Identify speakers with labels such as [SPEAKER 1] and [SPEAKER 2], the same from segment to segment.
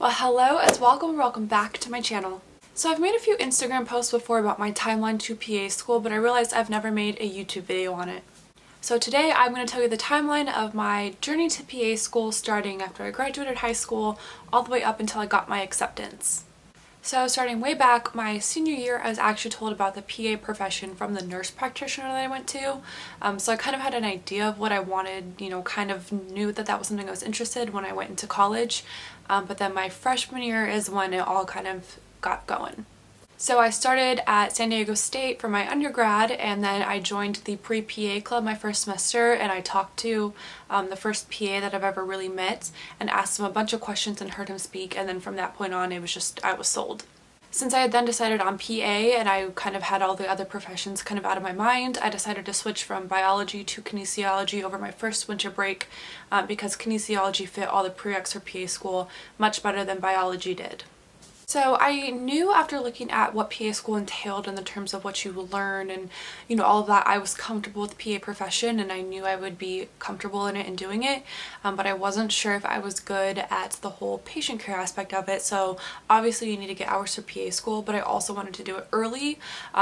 [SPEAKER 1] Well, hello and welcome back to my channel. So I've made a few Instagram posts before about my timeline to PA school, but I realized I've never made a YouTube video on it. So today I'm going to tell you the timeline of my journey to PA school starting after I graduated high school all the way up until I got my acceptance. So starting way back, my senior year, I was actually told about the PA profession from the nurse practitioner that I went to. So I kind of had an idea of what I wanted, kind of knew that that was something I was interested in when I went into college. But then my freshman year is when it all kind of got going. So I started at San Diego State for my undergrad, and then I joined the pre-PA club my first semester, and I talked to the first PA that I've ever really met and asked him a bunch of questions and heard him speak, and then from that point on I was sold. Since I had then decided on PA and I kind of had all the other professions kind of out of my mind, I decided to switch from biology to kinesiology over my first winter break because kinesiology fit all the prereqs for PA school much better than biology did. So I knew after looking at what PA school entailed in the terms of what you learn and all of that, I was comfortable with the PA profession and I knew I would be comfortable in it and doing it, but I wasn't sure if I was good at the whole patient care aspect of it. So obviously you need to get hours for PA school, but I also wanted to do it early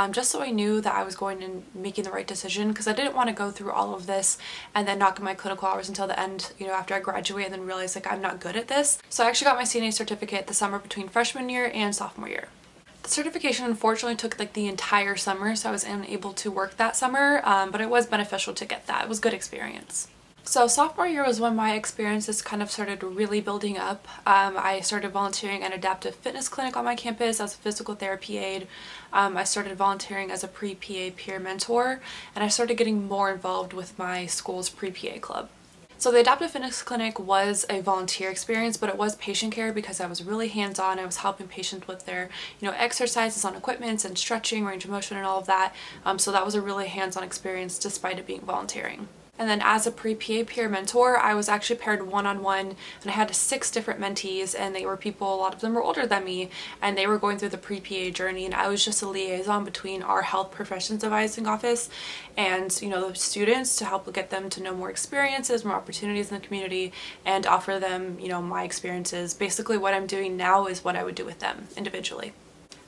[SPEAKER 1] just so I knew that I was going and making the right decision, because I didn't want to go through all of this and then not get my clinical hours until the end, after I graduate, and then realize like I'm not good at this. So I actually got my CNA certificate the summer between freshman year and sophomore year. The certification unfortunately took like the entire summer, so I was unable to work that summer, but it was beneficial to get that. It was a good experience. So sophomore year was when my experiences kind of started really building up. I started volunteering at an adaptive fitness clinic on my campus as a physical therapy aide. I started volunteering as a pre-PA peer mentor, and I started getting more involved with my school's pre-PA club. So the adaptive fitness clinic was a volunteer experience, but it was patient care because I was really hands-on. I was helping patients with their, exercises on equipment and stretching, range of motion and all of that. So that was a really hands-on experience despite it being volunteering. And then as a pre-PA peer mentor, I was actually paired one-on-one, and I had 6 different mentees, and they were people, a lot of them were older than me, and they were going through the pre-PA journey, and I was just a liaison between our health professions advising office and, the students to help get them to know more experiences, more opportunities in the community, and offer them, my experiences. Basically what I'm doing now is what I would do with them individually.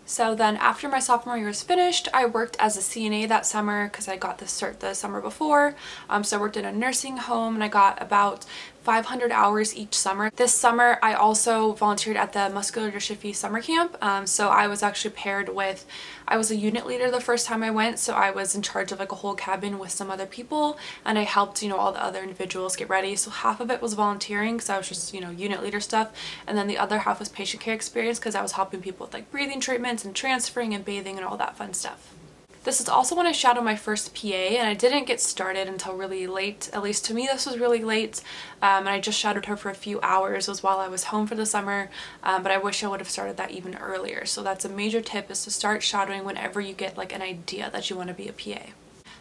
[SPEAKER 1] So then after my sophomore year was finished, I worked as a CNA that summer because I got the cert the summer before. So I worked in a nursing home and I got about 500 hours each summer. This summer I also volunteered at the muscular dystrophy summer camp. So I was actually paired with, I was a unit leader the first time I went, so I was in charge of like a whole cabin with some other people, and I helped all the other individuals get ready. So half of it was volunteering because I was just unit leader stuff, and then the other half was patient care experience because I was helping people with like breathing treatments and transferring and bathing and all that fun stuff. This is also when I shadowed my first PA, and I didn't get started until really late. At least to me this was really late, and I just shadowed her for a few hours. It was while I was home for the summer, but I wish I would have started that even earlier. So that's a major tip, is to start shadowing whenever you get like an idea that you want to be a PA.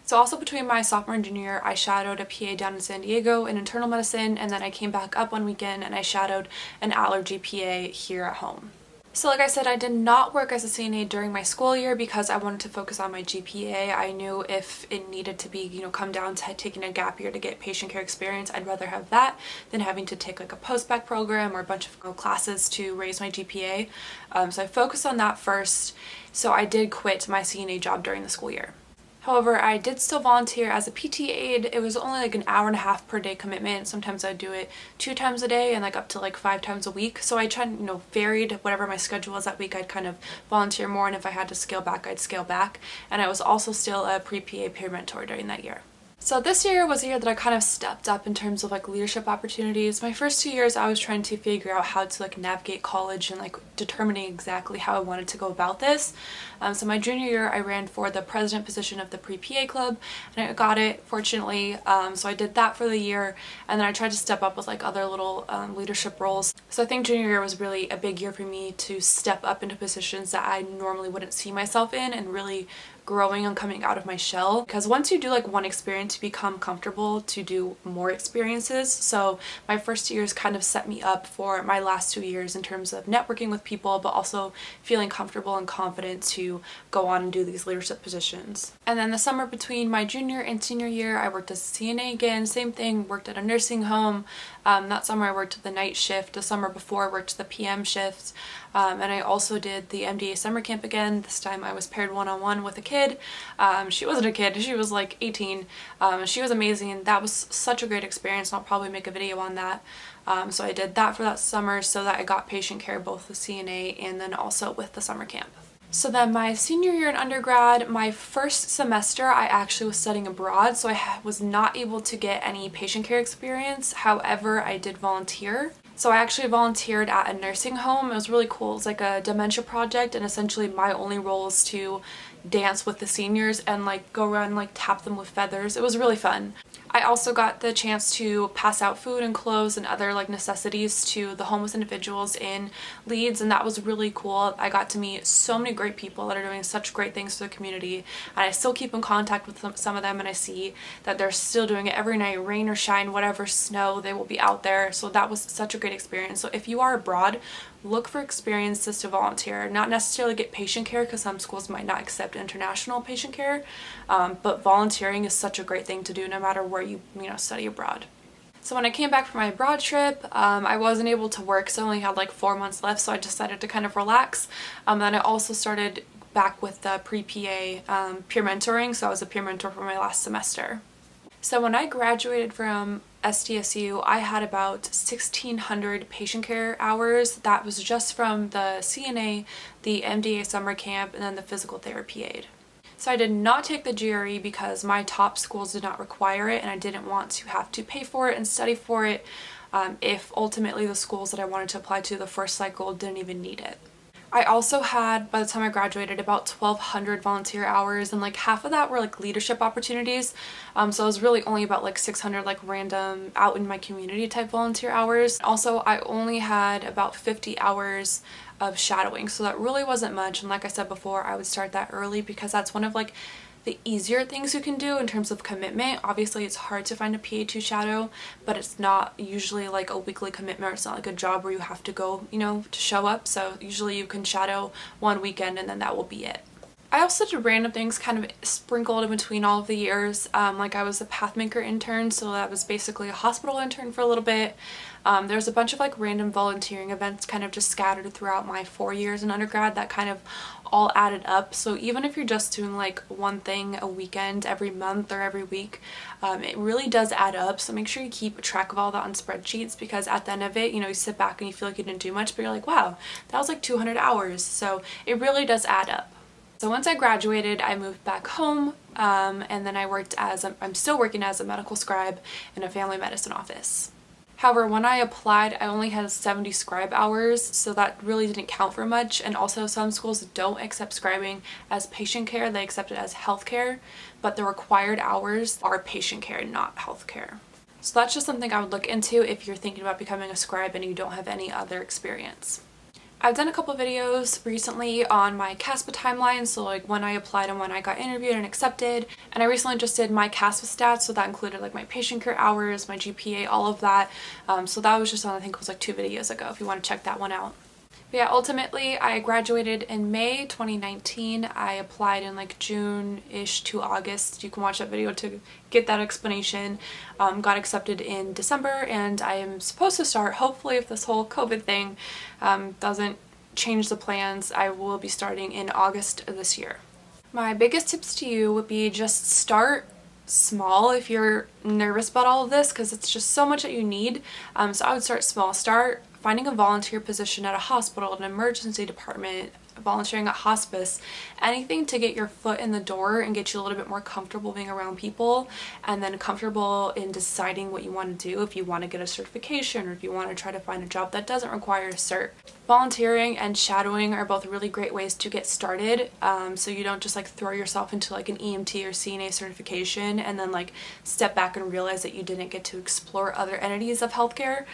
[SPEAKER 1] So also between my sophomore and junior year, I shadowed a PA down in San Diego in internal medicine, and then I came back up one weekend and I shadowed an allergy PA here at home. So like I said, I did not work as a CNA during my school year because I wanted to focus on my GPA. I knew if it needed to be, come down to taking a gap year to get patient care experience, I'd rather have that than having to take like a post-bac program or a bunch of classes to raise my GPA. So I focused on that first. So I did quit my CNA job during the school year. However, I did still volunteer as a PT aide. It was only like an hour and a half per day commitment. Sometimes I'd do it 2 times a day and like up to like 5 times a week. So I tried, varied whatever my schedule was that week. I'd kind of volunteer more, and if I had to scale back, I'd scale back. And I was also still a pre-PA peer mentor during that year. So this year was a year that I kind of stepped up in terms of like leadership opportunities. My first 2 years I was trying to figure out how to like navigate college and like determining exactly how I wanted to go about this. So my junior year I ran for the president position of the pre-PA club, and I got it, fortunately. So I did that for the year, and then I tried to step up with like other little leadership roles. So I think junior year was really a big year for me to step up into positions that I normally wouldn't see myself in, and really growing and coming out of my shell, because once you do like one experience you become comfortable to do more experiences. So my first 2 years kind of set me up for my last 2 years in terms of networking with people, but also feeling comfortable and confident to go on and do these leadership positions. And then the summer between my junior and senior year I worked as a CNA again, same thing, worked at a nursing home, That summer I worked the night shift. The summer before I worked the PM shift. And I also did the MDA summer camp again. This time I was paired one-on-one with a kid. She wasn't a kid, she was like 18. She was amazing, and that was such a great experience, and I'll probably make a video on that. So I did that for that summer so that I got patient care both with CNA and then also with the summer camp. So then my senior year in undergrad, my first semester, I actually was studying abroad, so I was not able to get any patient care experience. However, I did volunteer. So I actually volunteered at a nursing home. It was really cool. It was like a dementia project, and essentially my only role is to dance with the seniors and like go around and like tap them with feathers. It was really fun. I also got the chance to pass out food and clothes and other like necessities to the homeless individuals in Leeds, and that was really cool. I got to meet so many great people that are doing such great things for the community, and I still keep in contact with some of them, and I see that they're still doing it every night, rain or shine, whatever, snow, they will be out there. So that was such a great experience. So if you are abroad, look for experiences to volunteer. Not necessarily get patient care, because some schools might not accept international patient care, but volunteering is such a great thing to do no matter where you study abroad. So when I came back from my abroad trip, I wasn't able to work, so I only had like 4 months left, so I decided to kind of relax. Then I also started back with the pre-PA peer mentoring, so I was a peer mentor for my last semester. So when I graduated from SDSU, I had about 1,600 patient care hours. That was just from the CNA, the MDA summer camp, and then the physical therapy aid. So I did not take the GRE because my top schools did not require it, and I didn't want to have to pay for it and study for it if ultimately the schools that I wanted to apply to the first cycle didn't even need it. I also had, by the time I graduated, about 1,200 volunteer hours, and like half of that were like leadership opportunities. So it was really only about like 600 like random out in my community type volunteer hours. Also, I only had about 50 hours of shadowing, so that really wasn't much. And like I said before, I would start that early because that's one of like the easier things you can do in terms of commitment. Obviously it's hard to find a PA2 shadow, but it's not usually like a weekly commitment, or it's not like a job where you have to go, to show up. So usually you can shadow one weekend and then that will be it. I also did random things kind of sprinkled in between all of the years. Like I was a Pathmaker intern, so that was basically a hospital intern for a little bit. There's a bunch of like random volunteering events kind of just scattered throughout my 4 years in undergrad that kind of all added up. So even if you're just doing like one thing a weekend every month or every week, it really does add up. So make sure you keep track of all that on spreadsheets, because at the end of it, you sit back and you feel like you didn't do much, but you're like, wow, that was like 200 hours. So it really does add up. So once I graduated, I moved back home, and then I worked I'm still working as a medical scribe in a family medicine office. However, when I applied, I only had 70 scribe hours, so that really didn't count for much. And also some schools don't accept scribing as patient care, they accept it as healthcare, but the required hours are patient care, not healthcare. So that's just something I would look into if you're thinking about becoming a scribe and you don't have any other experience. I've done a couple videos recently on my CASPA timeline, so like when I applied and when I got interviewed and accepted. And I recently just did my CASPA stats, so that included like my patient care hours, my GPA, all of that. So that was just on, I think it was like 2 videos ago if you want to check that one out. But yeah, ultimately I graduated in May 2019. I applied in like June-ish to August. You can watch that video to get that explanation. Got accepted in December, and I am supposed to start, hopefully if this whole COVID thing doesn't change the plans, I will be starting in August of this year. My biggest tips to you would be just start small if you're nervous about all of this, because it's just so much that you need. So I would start small. Start finding a volunteer position at a hospital, an emergency department, volunteering at hospice, anything to get your foot in the door and get you a little bit more comfortable being around people, and then comfortable in deciding what you want to do, if you want to get a certification or if you want to try to find a job that doesn't require a cert. Volunteering and shadowing are both really great ways to get started, so you don't just like throw yourself into like an EMT or CNA certification and then like step back and realize that you didn't get to explore other entities of healthcare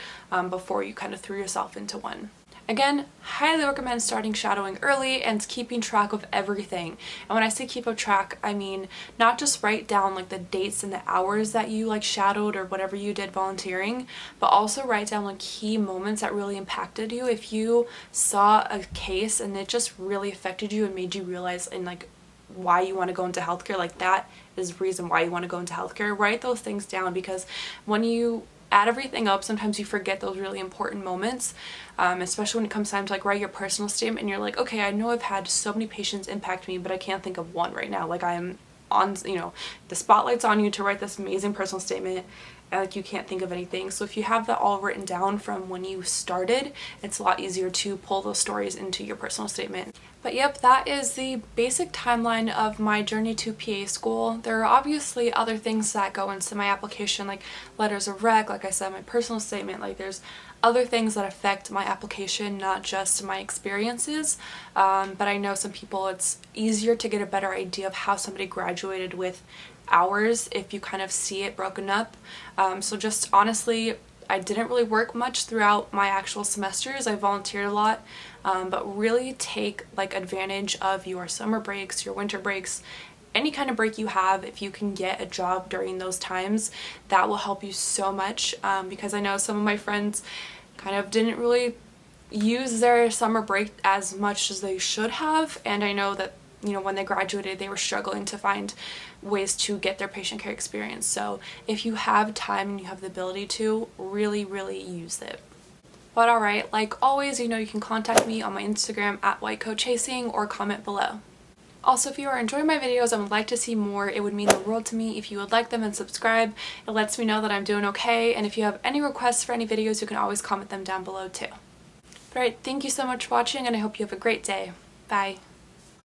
[SPEAKER 1] before you kind of threw yourself into one. Again, highly recommend starting shadowing early and keeping track of everything. And when I say keep a track, I mean not just write down like the dates and the hours that you like shadowed or whatever you did volunteering, but also write down like key moments that really impacted you. If you saw a case and it just really affected you and made you realize and like why you want to go into healthcare, like that is the reason why you want to go into healthcare, write those things down, because when you add everything up, sometimes you forget those really important moments, especially when it comes time to like write your personal statement and you're like, okay, I know I've had so many patients impact me, but I can't think of one right now. Like I'm on, you know, the spotlight's on you to write this amazing personal statement and like you can't think of anything. So if you have that all written down from when you started, it's a lot easier to pull those stories into your personal statement. But yep, that is the basic timeline of my journey to PA school. There are obviously other things that go into my application, like letters of rec, like I said, my personal statement, like there's other things that affect my application, not just my experiences. But I know some people, it's easier to get a better idea of how somebody graduated with hours if you kind of see it broken up. So just honestly, I didn't really work much throughout my actual semesters. I volunteered a lot, but really take like advantage of your summer breaks, your winter breaks, any kind of break you have. If you can get a job during those times, that will help you so much, because I know some of my friends kind of didn't really use their summer break as much as they should have, and I know that, you know, when they graduated they were struggling to find ways to get their patient care experience. So if you have time and you have the ability to, really use it. But alright, like always, you know, you can contact me on my Instagram at whitecoatchasing or comment below. Also, if you are enjoying my videos and would like to see more, it would mean the world to me if you would like them and subscribe. It lets me know that I'm doing okay, and if you have any requests for any videos, you can always comment them down below too. But alright, thank you so much for watching, and I hope you have a great day. Bye.